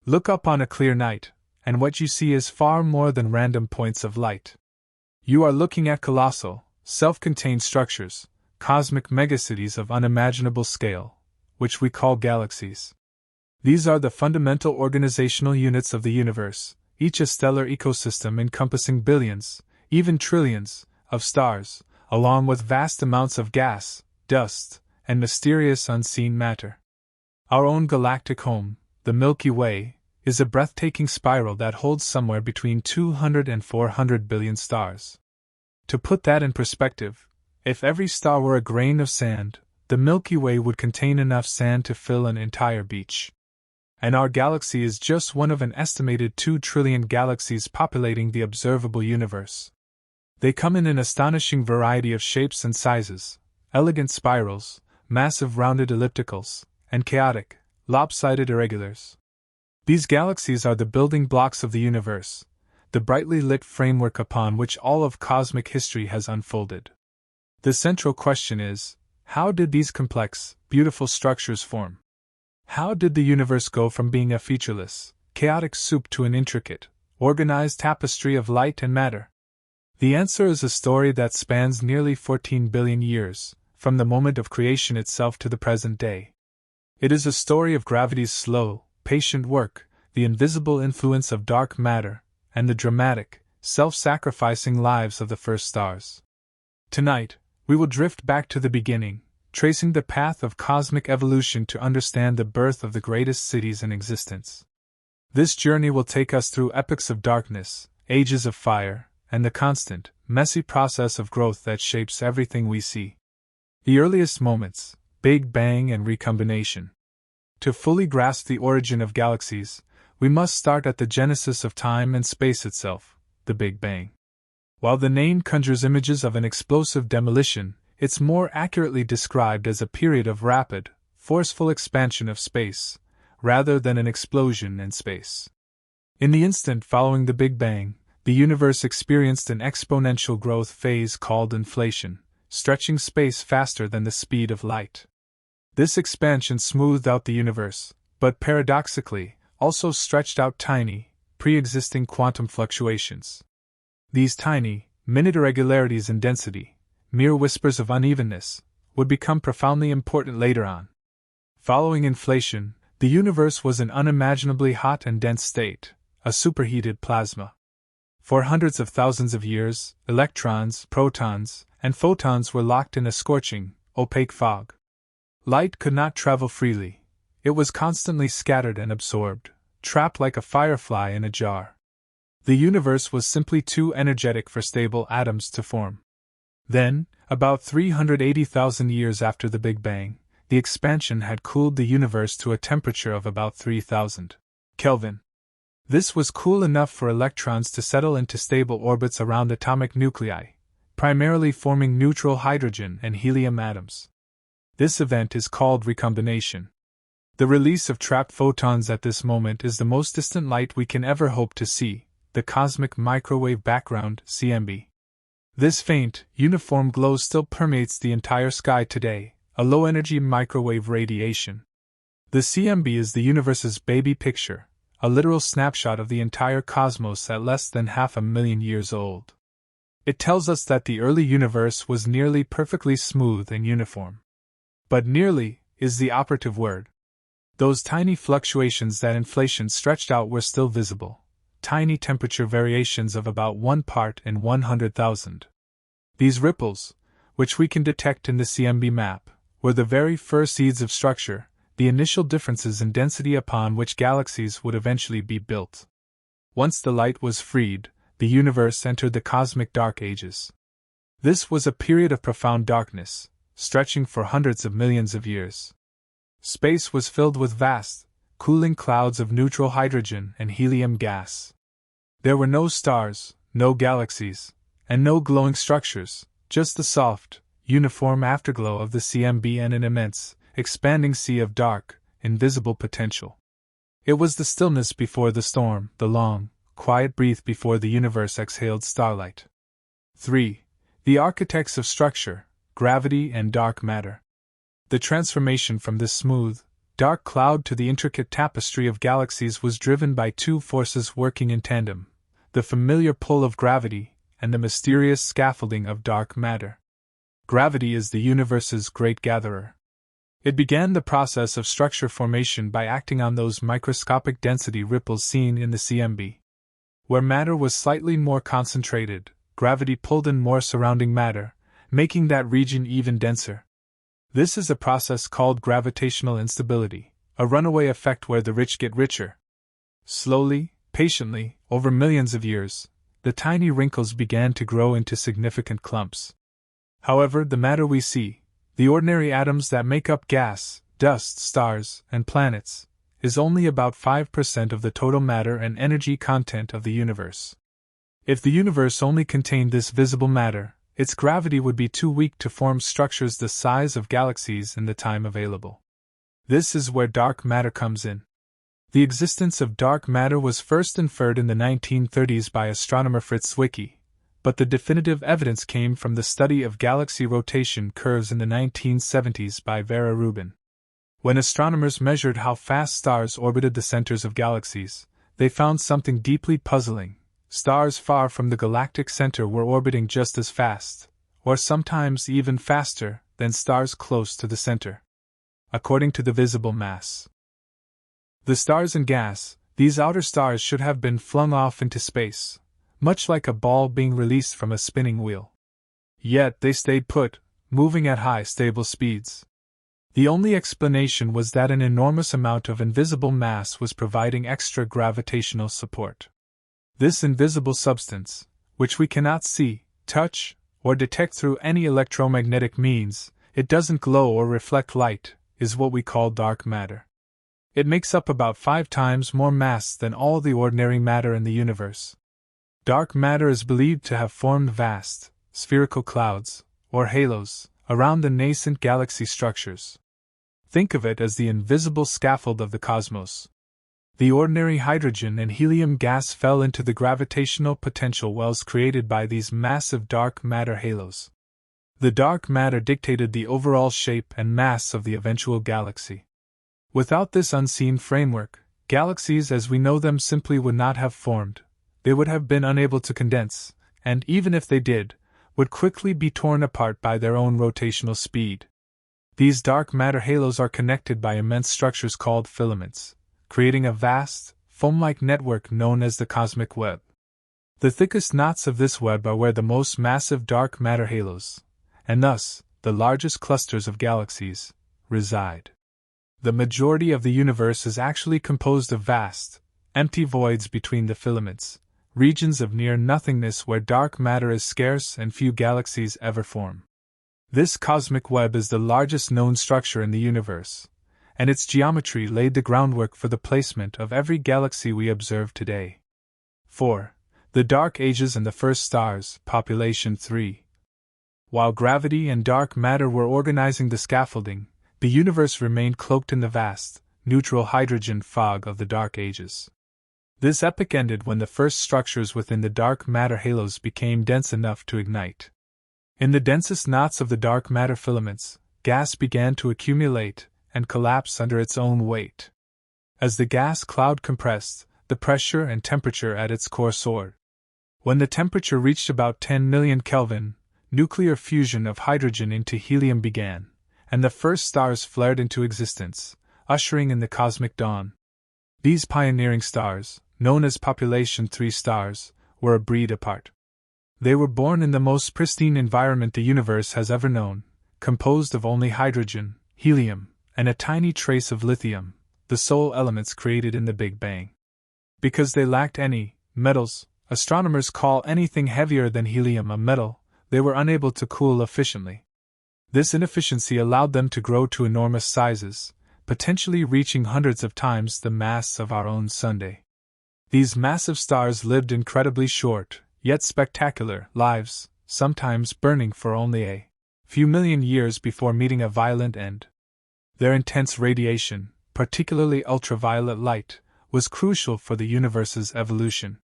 Look up on a clear night, and what you see is far more than random points of light. You are looking at colossal, self-contained structures, cosmic megacities of unimaginable scale, which we call galaxies. These are the fundamental organizational units of the universe, each a stellar ecosystem encompassing billions, even trillions, of stars, along with vast amounts of gas, dust, and mysterious unseen matter. Our own galactic home, the Milky Way, is a breathtaking spiral that holds somewhere between 200 and 400 billion stars. To put that in perspective, if every star were a grain of sand, the Milky Way would contain enough sand to fill an entire beach. And our galaxy is just one of an estimated 2 trillion galaxies populating the observable universe. They come in an astonishing variety of shapes and sizes: elegant spirals, massive rounded ellipticals, and chaotic, lopsided irregulars. These galaxies are the building blocks of the universe, the brightly lit framework upon which all of cosmic history has unfolded. The central question is, how did these complex, beautiful structures form? How did the universe go from being a featureless, chaotic soup to an intricate, organized tapestry of light and matter? The answer is a story that spans nearly 14 billion years, from the moment of creation itself to the present day. It is a story of gravity's slow, patient work, the invisible influence of dark matter, and the dramatic, self-sacrificing lives of the first stars. Tonight, we will drift back to the beginning, tracing the path of cosmic evolution to understand the birth of the greatest cities in existence. This journey will take us through epochs of darkness, ages of fire, and the constant, messy process of growth that shapes everything we see. The earliest moments, Big Bang and recombination. To fully grasp the origin of galaxies, we must start at the genesis of time and space itself, the Big Bang. While the name conjures images of an explosive demolition, it's more accurately described as a period of rapid, forceful expansion of space, rather than an explosion in space. In the instant following the Big Bang, the universe experienced an exponential growth phase called inflation, stretching space faster than the speed of light. This expansion smoothed out the universe, but paradoxically, also stretched out tiny, pre-existing quantum fluctuations. These tiny, minute irregularities in density, mere whispers of unevenness, would become profoundly important later on. Following inflation, the universe was an unimaginably hot and dense state, a superheated plasma. For hundreds of thousands of years, electrons, protons, and photons were locked in a scorching, opaque fog. Light could not travel freely. It was constantly scattered and absorbed, trapped like a firefly in a jar. The universe was simply too energetic for stable atoms to form. Then, about 380,000 years after the Big Bang, the expansion had cooled the universe to a temperature of about 3000 Kelvin. This was cool enough for electrons to settle into stable orbits around atomic nuclei, primarily forming neutral hydrogen and helium atoms. This event is called recombination. The release of trapped photons at this moment is the most distant light we can ever hope to see, the cosmic microwave background, CMB. This faint, uniform glow still permeates the entire sky today, a low-energy microwave radiation. The CMB is the universe's baby picture, a literal snapshot of the entire cosmos at less than 500,000 years old. It tells us that the early universe was nearly perfectly smooth and uniform. But nearly is the operative word. Those tiny fluctuations that inflation stretched out were still visible, tiny temperature variations of about 1 part in 100,000. These ripples, which we can detect in the CMB map, were the very first seeds of structure, the initial differences in density upon which galaxies would eventually be built. Once the light was freed, the universe entered the cosmic dark ages. This was a period of profound darkness, stretching for hundreds of millions of years. Space was filled with vast, cooling clouds of neutral hydrogen and helium gas. There were no stars, no galaxies, and no glowing structures, just the soft, uniform afterglow of the CMB and an immense, expanding sea of dark, invisible potential. It was the stillness before the storm, the long, quiet breath before the universe exhaled starlight. 3. The architects of structure, gravity and dark matter. The transformation from this smooth, dark cloud to the intricate tapestry of galaxies was driven by two forces working in tandem: the familiar pull of gravity and the mysterious scaffolding of dark matter. Gravity is the universe's great gatherer. It began the process of structure formation by acting on those microscopic density ripples seen in the CMB. Where matter was slightly more concentrated, gravity pulled in more surrounding matter, making that region even denser. This is a process called gravitational instability, a runaway effect where the rich get richer. Slowly, patiently, over millions of years, the tiny wrinkles began to grow into significant clumps. However, the matter we see, the ordinary atoms that make up gas, dust, stars, and planets, is only about 5% of the total matter and energy content of the universe. If the universe only contained this visible matter, its gravity would be too weak to form structures the size of galaxies in the time available. This is where dark matter comes in. The existence of dark matter was first inferred in the 1930s by astronomer Fritz Zwicky, but the definitive evidence came from the study of galaxy rotation curves in the 1970s by Vera Rubin. When astronomers measured how fast stars orbited the centers of galaxies, they found something deeply puzzling. Stars far from the galactic center were orbiting just as fast, or sometimes even faster, than stars close to the center. According to the visible mass, the stars and gas, these outer stars should have been flung off into space, much like a ball being released from a spinning wheel. Yet they stayed put, moving at high stable speeds. The only explanation was that an enormous amount of invisible mass was providing extra gravitational support. This invisible substance, which we cannot see, touch, or detect through any electromagnetic means, it doesn't glow or reflect light, is what we call dark matter. It makes up about 5 times more mass than all the ordinary matter in the universe. Dark matter is believed to have formed vast, spherical clouds, or halos, around the nascent galaxy structures. Think of it as the invisible scaffold of the cosmos. The ordinary hydrogen and helium gas fell into the gravitational potential wells created by these massive dark matter halos. The dark matter dictated the overall shape and mass of the eventual galaxy. Without this unseen framework, galaxies as we know them simply would not have formed. They would have been unable to condense, and even if they did, would quickly be torn apart by their own rotational speed. These dark matter halos are connected by immense structures called filaments, creating a vast, foam-like network known as the cosmic web. The thickest knots of this web are where the most massive dark matter halos, and thus, the largest clusters of galaxies, reside. The majority of the universe is actually composed of vast, empty voids between the filaments, regions of near nothingness where dark matter is scarce and few galaxies ever form. This cosmic web is the largest known structure in the universe, and its geometry laid the groundwork for the placement of every galaxy we observe today. 4. The Dark Ages and the First Stars, Population 3. While gravity and dark matter were organizing the scaffolding, the universe remained cloaked in the vast, neutral hydrogen fog of the Dark Ages. This epoch ended when the first structures within the dark matter halos became dense enough to ignite. In the densest knots of the dark matter filaments, gas began to accumulate and collapse under its own weight. As the gas cloud compressed, the pressure and temperature at its core soared. When the temperature reached about 10 million Kelvin, nuclear fusion of hydrogen into helium began, and the first stars flared into existence, ushering in the cosmic dawn. These pioneering stars, known as Population 3 stars, were a breed apart. They were born in the most pristine environment the universe has ever known, composed of only hydrogen, helium, and a tiny trace of lithium, the sole elements created in the Big Bang. Because they lacked any metals, astronomers call anything heavier than helium a metal, they were unable to cool efficiently. This inefficiency allowed them to grow to enormous sizes, potentially reaching hundreds of times the mass of our own Sunday. These massive stars lived incredibly short, yet spectacular, lives, sometimes burning for only a few million years before meeting a violent end. Their intense radiation, particularly ultraviolet light, was crucial for the universe's evolution.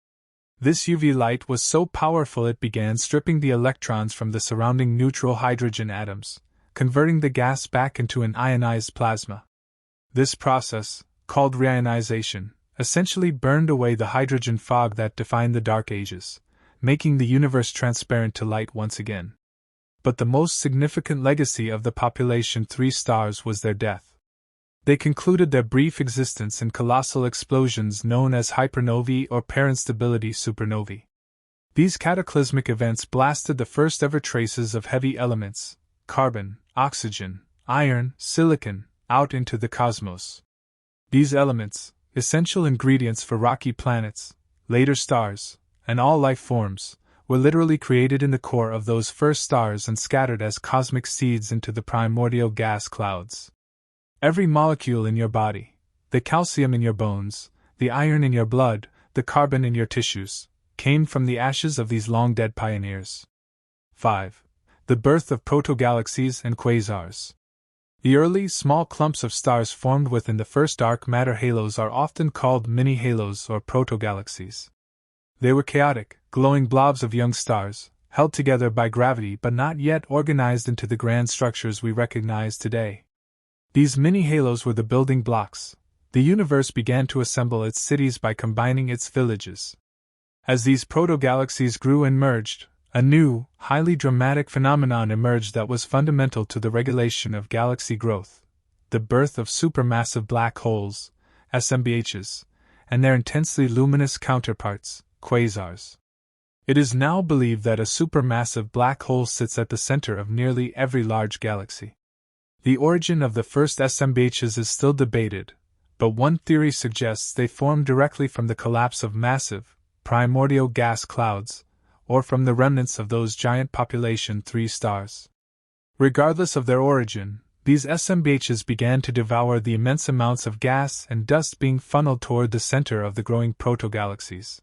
This UV light was so powerful it began stripping the electrons from the surrounding neutral hydrogen atoms, converting the gas back into an ionized plasma. This process, called reionization, essentially burned away the hydrogen fog that defined the Dark Ages, making the universe transparent to light once again. But the most significant legacy of the population 3 stars was their death. They concluded their brief existence in colossal explosions known as hypernovae or parent stability supernovae. These cataclysmic events blasted the first ever traces of heavy elements, carbon, oxygen, iron, silicon, out into the cosmos. These elements, essential ingredients for rocky planets, later stars, and all life forms, were literally created in the core of those first stars and scattered as cosmic seeds into the primordial gas clouds. Every molecule in your body, the calcium in your bones, the iron in your blood, the carbon in your tissues, came from the ashes of these long-dead pioneers. 5. The birth of proto-galaxies and quasars. The early, small clumps of stars formed within the first dark matter halos are often called mini-halos or proto-galaxies. They were chaotic, glowing blobs of young stars, held together by gravity but not yet organized into the grand structures we recognize today. These mini-halos were the building blocks. The universe began to assemble its cities by combining its villages. As these proto-galaxies grew and merged, a new, highly dramatic phenomenon emerged that was fundamental to the regulation of galaxy growth: the birth of supermassive black holes, SMBHs, and their intensely luminous counterparts, quasars. It is now believed that a supermassive black hole sits at the center of nearly every large galaxy. The origin of the first SMBHs is still debated, but one theory suggests they formed directly from the collapse of massive, primordial gas clouds, or from the remnants of those giant population 3 stars. Regardless of their origin, these SMBHs began to devour the immense amounts of gas and dust being funneled toward the center of the growing proto-galaxies.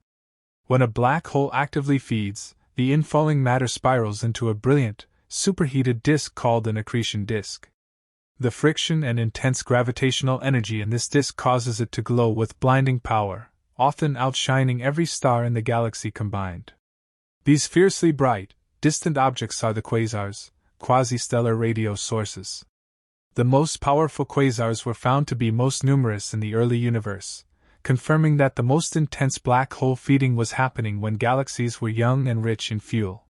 When a black hole actively feeds, the infalling matter spirals into a brilliant, superheated disk called an accretion disk. The friction and intense gravitational energy in this disk causes it to glow with blinding power, often outshining every star in the galaxy combined. These fiercely bright, distant objects are the quasars, quasi-stellar radio sources. The most powerful quasars were found to be most numerous in the early universe, confirming that the most intense black hole feeding was happening when galaxies were young and rich in fuel.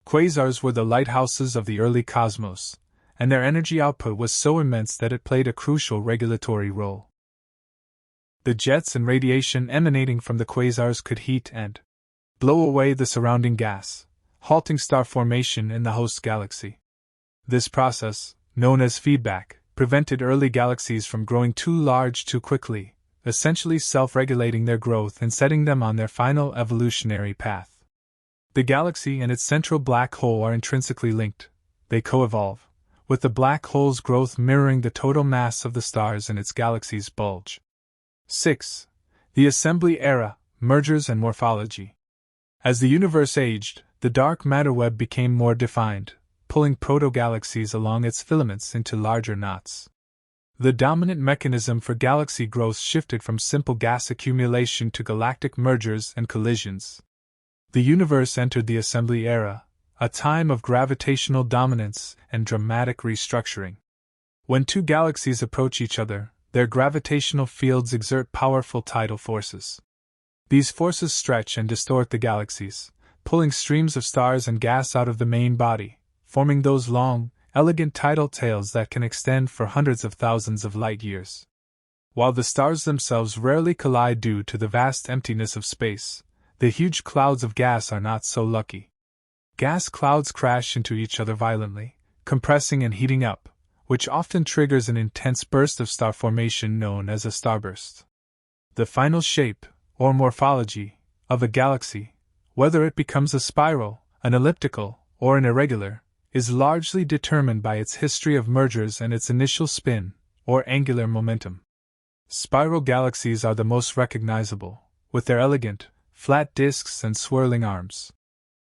Quasars were the lighthouses of the early cosmos, and their energy output was so immense that it played a crucial regulatory role. The jets and radiation emanating from the quasars could heat and blow away the surrounding gas, halting star formation in the host galaxy. This process, known as feedback, prevented early galaxies from growing too large too quickly, essentially self-regulating their growth and setting them on their final evolutionary path. The galaxy and its central black hole are intrinsically linked. They co-evolve, with the black hole's growth mirroring the total mass of the stars in its galaxy's bulge. 6. The assembly era, mergers and morphology. As the universe aged, the dark matter web became more defined, pulling proto-galaxies along its filaments into larger knots. The dominant mechanism for galaxy growth shifted from simple gas accumulation to galactic mergers and collisions. The universe entered the assembly era, a time of gravitational dominance and dramatic restructuring. When 2 galaxies approach each other, their gravitational fields exert powerful tidal forces. These forces stretch and distort the galaxies, pulling streams of stars and gas out of the main body, forming those long, elegant tidal tails that can extend for hundreds of thousands of light years. While the stars themselves rarely collide due to the vast emptiness of space, the huge clouds of gas are not so lucky. Gas clouds crash into each other violently, compressing and heating up, which often triggers an intense burst of star formation known as a starburst. The final shape, or morphology, of a galaxy, whether it becomes a spiral, an elliptical, or an irregular, is largely determined by its history of mergers and its initial spin, or angular momentum. Spiral galaxies are the most recognizable, with their elegant, flat disks and swirling arms.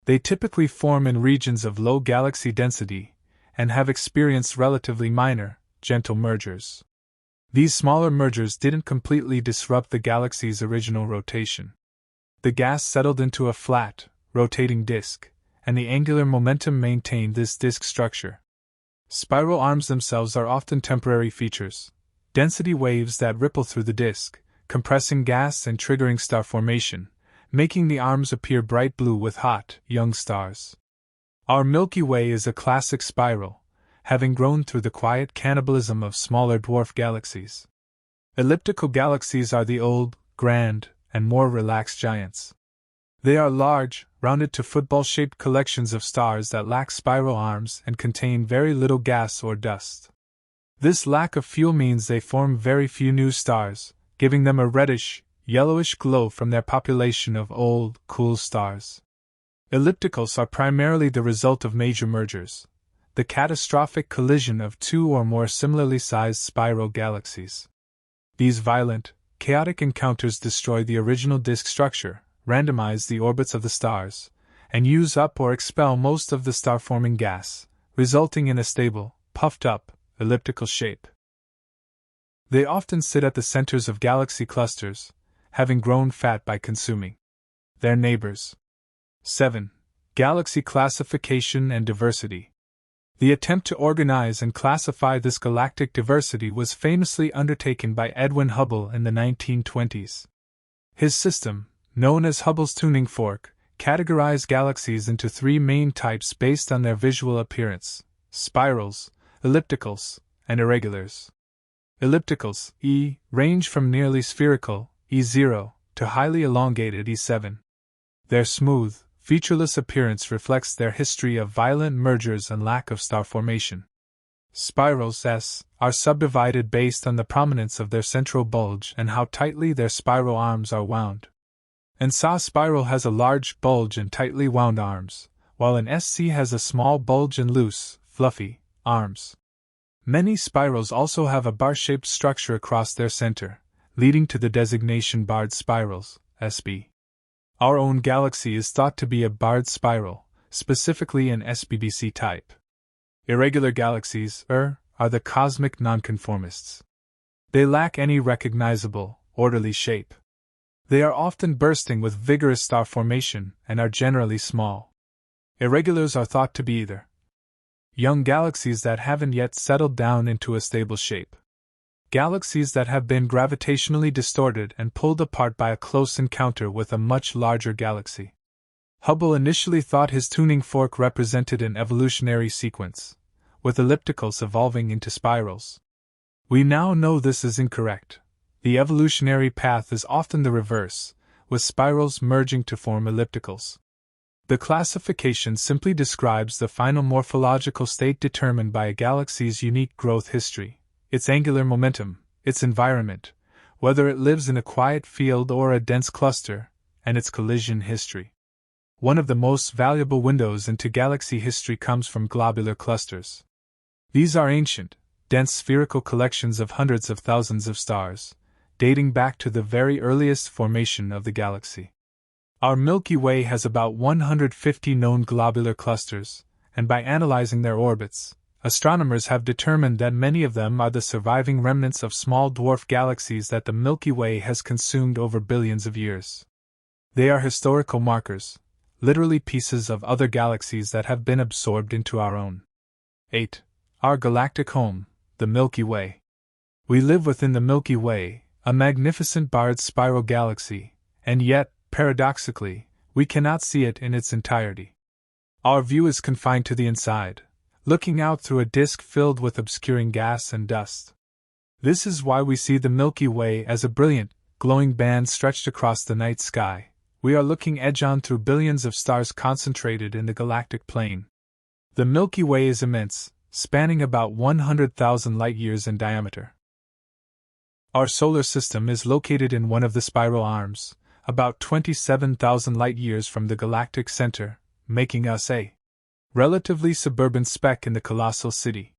They typically form in regions of low galaxy density, and have experienced relatively minor, gentle mergers. These smaller mergers didn't completely disrupt the galaxy's original rotation. The gas settled into a flat, rotating disk, and the angular momentum maintained this disk structure. Spiral arms themselves are often temporary features, density waves that ripple through the disk, compressing gas and triggering star formation, making the arms appear bright blue with hot, young stars. Our Milky Way is a classic spiral, having grown through the quiet cannibalism of smaller dwarf galaxies. Elliptical galaxies are the old, grand, and more relaxed giants. They are large, rounded to football-shaped collections of stars that lack spiral arms and contain very little gas or dust. This lack of fuel means they form very few new stars, giving them a reddish, yellowish glow from their population of old, cool stars. Ellipticals are primarily the result of major mergers, the catastrophic collision of two or more similarly sized spiral galaxies. These violent, chaotic encounters destroy the original disk structure, randomize the orbits of the stars, and use up or expel most of the star-forming gas, resulting in a stable, puffed-up, elliptical shape. They often sit at the centers of galaxy clusters, having grown fat by consuming their neighbors. 7. Galaxy classification and diversity. The attempt to organize and classify this galactic diversity was famously undertaken by Edwin Hubble in the 1920s. His system, known as Hubble's tuning fork, categorized galaxies into three main types based on their visual appearance: spirals, ellipticals, and irregulars. Ellipticals, E, range from nearly spherical, E0, to highly elongated E7. Their smooth, featureless appearance reflects their history of violent mergers and lack of star formation. Spirals, S, are subdivided based on the prominence of their central bulge and how tightly their spiral arms are wound. An SA spiral has a large bulge and tightly wound arms, while an SC has a small bulge and loose, fluffy, arms. Many spirals also have a bar-shaped structure across their center, leading to the designation barred spirals, SB. Our own galaxy is thought to be a barred spiral, specifically an SBBC type. Irregular galaxies, are the cosmic nonconformists. They lack any recognizable, orderly shape. They are often bursting with vigorous star formation and are generally small. Irregulars are thought to be either young galaxies that haven't yet settled down into a stable shape, galaxies that have been gravitationally distorted and pulled apart by a close encounter with a much larger galaxy. Hubble initially thought his tuning fork represented an evolutionary sequence, with ellipticals evolving into spirals. We now know this is incorrect. The evolutionary path is often the reverse, with spirals merging to form ellipticals. The classification simply describes the final morphological state determined by a galaxy's unique growth history, its angular momentum, its environment, whether it lives in a quiet field or a dense cluster, and its collision history. One of the most valuable windows into galaxy history comes from globular clusters. These are ancient, dense spherical collections of hundreds of thousands of stars, dating back to the very earliest formation of the galaxy. Our Milky Way has about 150 known globular clusters, and by analyzing their orbits, astronomers have determined that many of them are the surviving remnants of small dwarf galaxies that the Milky Way has consumed over billions of years. They are historical markers, literally pieces of other galaxies that have been absorbed into our own. 8. Our galactic home, the Milky Way. We live within the Milky Way, a magnificent barred spiral galaxy, and yet, paradoxically, we cannot see it in its entirety. Our view is confined to the inside, looking out through a disk filled with obscuring gas and dust. This is why we see the Milky Way as a brilliant, glowing band stretched across the night sky. We are looking edge-on through billions of stars concentrated in the galactic plane. The Milky Way is immense, spanning about 100,000 light-years in diameter. Our solar system is located in one of the spiral arms, about 27,000 light-years from the galactic center, making us a relatively suburban speck in the colossal city.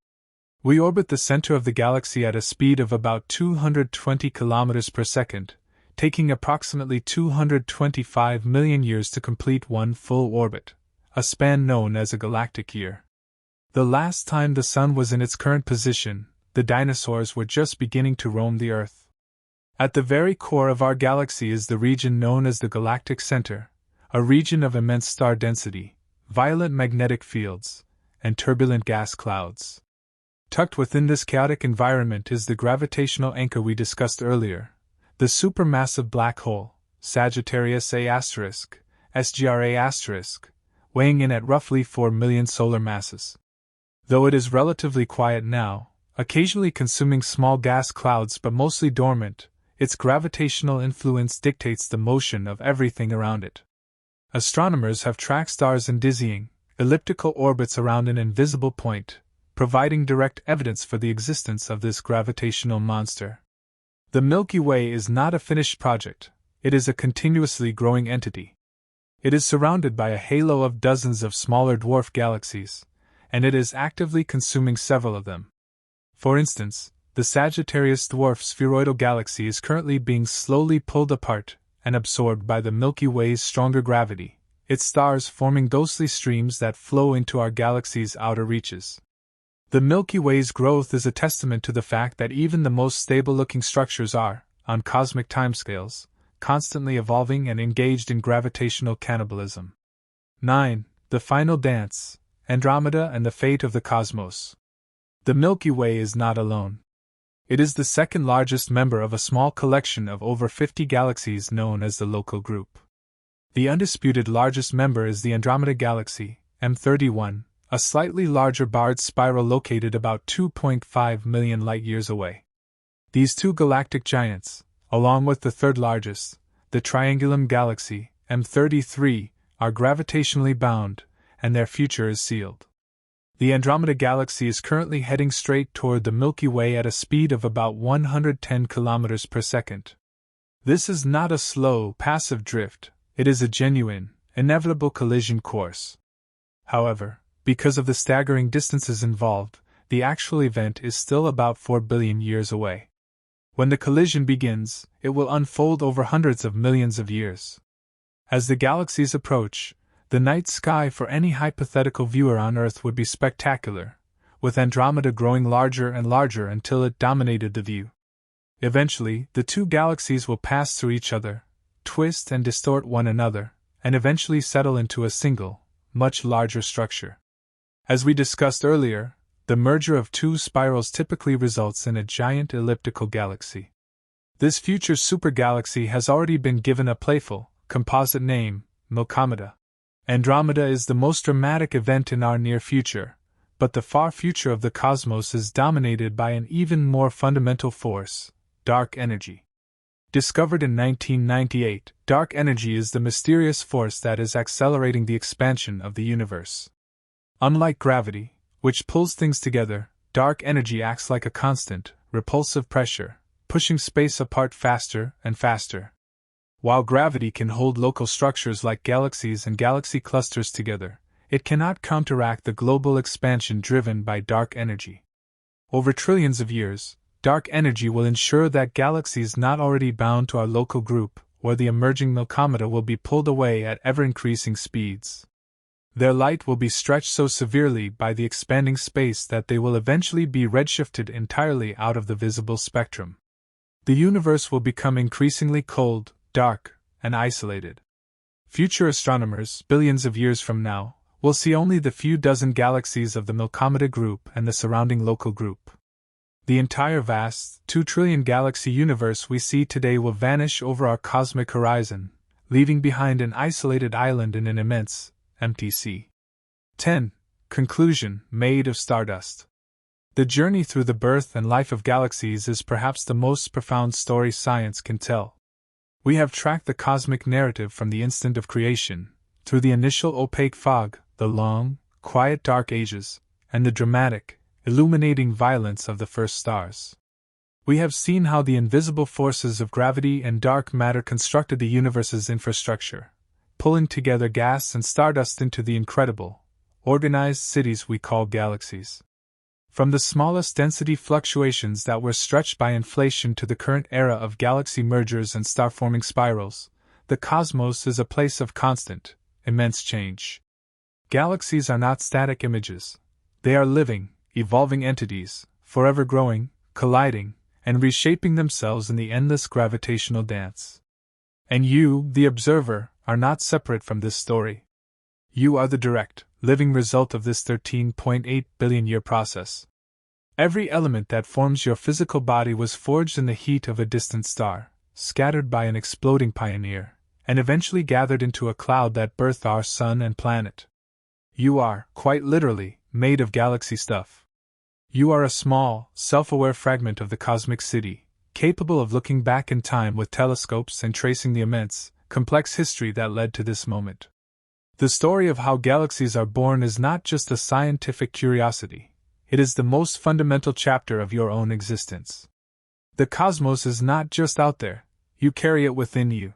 We orbit the center of the galaxy at a speed of about 220 kilometers per second, taking approximately 225 million years to complete one full orbit, a span known as a galactic year. The last time the Sun was in its current position, the dinosaurs were just beginning to roam the Earth. At the very core of our galaxy is the region known as the galactic center, a region of immense star density, violent magnetic fields, and turbulent gas clouds. Tucked within this chaotic environment is the gravitational anchor we discussed earlier, the supermassive black hole, Sagittarius A*, SGRA*, weighing in at roughly 4 million solar masses. Though it is relatively quiet now, occasionally consuming small gas clouds but mostly dormant, its gravitational influence dictates the motion of everything around it. Astronomers have tracked stars in dizzying, elliptical orbits around an invisible point, providing direct evidence for the existence of this gravitational monster. The Milky Way is not a finished project, it is a continuously growing entity. It is surrounded by a halo of dozens of smaller dwarf galaxies, and it is actively consuming several of them. For instance, the Sagittarius dwarf spheroidal galaxy is currently being slowly pulled apart and absorbed by the Milky Way's stronger gravity, its stars forming ghostly streams that flow into our galaxy's outer reaches. The Milky Way's growth is a testament to the fact that even the most stable-looking structures are, on cosmic timescales, constantly evolving and engaged in gravitational cannibalism. 9. The Final Dance, Andromeda and the Fate of the Cosmos. The Milky Way is not alone. It is the second largest member of a small collection of over 50 galaxies known as the Local Group. The undisputed largest member is the Andromeda Galaxy, M31, a slightly larger barred spiral located about 2.5 million light-years away. These two galactic giants, along with the third largest, the Triangulum Galaxy, M33, are gravitationally bound, and their future is sealed. The Andromeda Galaxy is currently heading straight toward the Milky Way at a speed of about 110 km per second. This is not a slow, passive drift, it is a genuine, inevitable collision course. However, because of the staggering distances involved, the actual event is still about 4 billion years away. When the collision begins, it will unfold over hundreds of millions of years. As the galaxies approach, the night sky for any hypothetical viewer on Earth would be spectacular, with Andromeda growing larger and larger until it dominated the view. Eventually, the two galaxies will pass through each other, twist and distort one another, and eventually settle into a single, much larger structure. As we discussed earlier, the merger of two spirals typically results in a giant elliptical galaxy. This future supergalaxy has already been given a playful, composite name, Milkomeda. Andromeda is the most dramatic event in our near future, but the far future of the cosmos is dominated by an even more fundamental force, dark energy. Discovered in 1998, dark energy is the mysterious force that is accelerating the expansion of the universe. Unlike gravity, which pulls things together, dark energy acts like a constant, repulsive pressure, pushing space apart faster and faster. While gravity can hold local structures like galaxies and galaxy clusters together, it cannot counteract the global expansion driven by dark energy. Over trillions of years, dark energy will ensure that galaxies not already bound to our local group or the emerging Milkomeda will be pulled away at ever-increasing speeds. Their light will be stretched so severely by the expanding space that they will eventually be redshifted entirely out of the visible spectrum. The universe will become increasingly cold, dark, and isolated. Future astronomers, billions of years from now, will see only the few dozen galaxies of the Milkomeda group and the surrounding local group. The entire vast, 2 trillion galaxy universe we see today will vanish over our cosmic horizon, leaving behind an isolated island in an immense, empty sea. 10. Conclusion, made of stardust. The journey through the birth and life of galaxies is perhaps the most profound story science can tell. We have tracked the cosmic narrative from the instant of creation, through the initial opaque fog, the long, quiet dark ages, and the dramatic, illuminating violence of the first stars. We have seen how the invisible forces of gravity and dark matter constructed the universe's infrastructure, pulling together gas and stardust into the incredible, organized cities we call galaxies. From the smallest density fluctuations that were stretched by inflation to the current era of galaxy mergers and star-forming spirals, the cosmos is a place of constant, immense change. Galaxies are not static images. They are living, evolving entities, forever growing, colliding, and reshaping themselves in the endless gravitational dance. And you, the observer, are not separate from this story. You are the direct, living result of this 13.8 billion year process. Every element that forms your physical body was forged in the heat of a distant star, scattered by an exploding pioneer, and eventually gathered into a cloud that birthed our sun and planet. You are, quite literally, made of galaxy stuff. You are a small, self-aware fragment of the cosmic city, capable of looking back in time with telescopes and tracing the immense, complex history that led to this moment. The story of how galaxies are born is not just a scientific curiosity. It is the most fundamental chapter of your own existence. The cosmos is not just out there, you carry it within you.